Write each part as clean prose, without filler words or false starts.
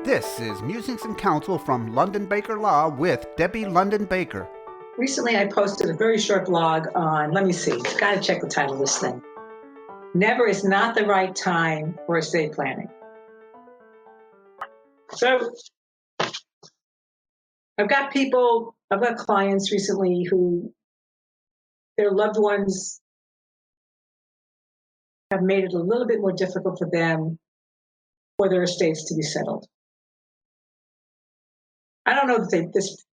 This is Musings and Counsel from London Baker Law with Debbie London Baker. Recently, I posted a very short blog on, let me see, got to check the title of this thing. Never is not the right time for estate planning. So I've got clients recently who their loved ones have made it a little bit more difficult for them for their estates to be settled. I don't know that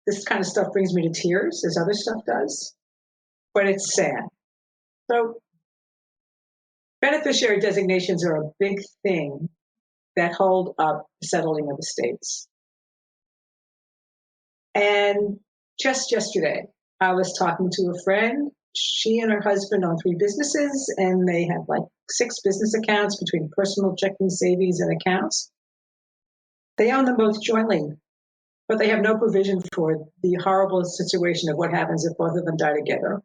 this kind of stuff brings me to tears as other stuff does, but it's sad. So beneficiary designations are a big thing that hold up the settling of estates. And just yesterday, I was talking to a friend. She and her husband own 3 businesses, and they have like 6 business accounts between personal checking, savings, and accounts. They own them both jointly, but they have no provision for the horrible situation of what happens if both of them die together,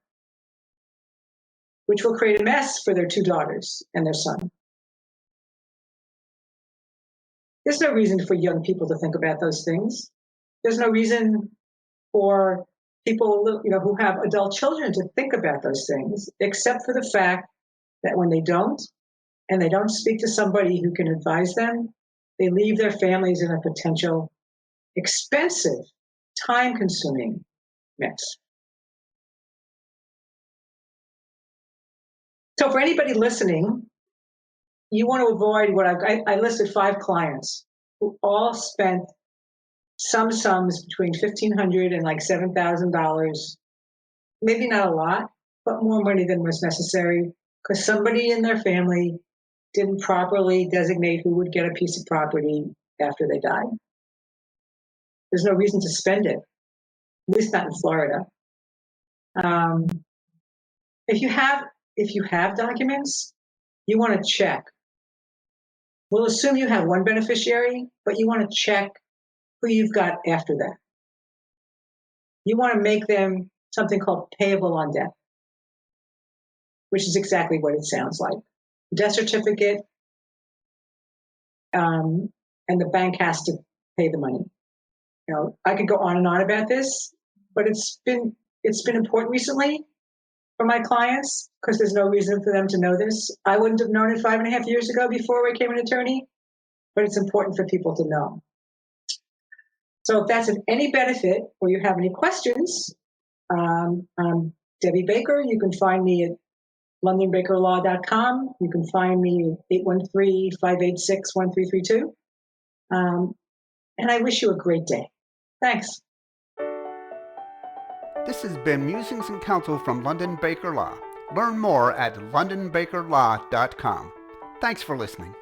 which will create a mess for their 2 daughters and their son. There's no reason for young people to think about those things. There's no reason for people, who have adult children to think about those things, except for the fact that when they don't, and they don't speak to somebody who can advise them, they leave their families in a potential expensive, time-consuming mess. So for anybody listening, you want to avoid what I listed 5 clients who all spent some sums between $1,500 and like $7,000, maybe not a lot, but more money than was necessary because somebody in their family didn't properly designate who would get a piece of property after they died. There's no reason to spend it, at least not in Florida. If you have documents, you want to check. We'll assume you have one beneficiary, but you want to check who you've got after that. You want to make them something called payable on death, which is exactly what it sounds like. Death certificate, and the bank has to pay the money. I could go on and on about this, but it's been important recently for my clients because there's no reason for them to know this. I wouldn't have known it 5.5 years ago before I became an attorney, but it's important for people to know. So if that's of any benefit or you have any questions, I'm Debbie Baker. You can find me at londonbakerlaw.com. You can find me at 813-586-1332. And I wish you a great day. Thanks. This has been Musings and Counsel from London Baker Law. Learn more at londonbakerlaw.com. Thanks for listening.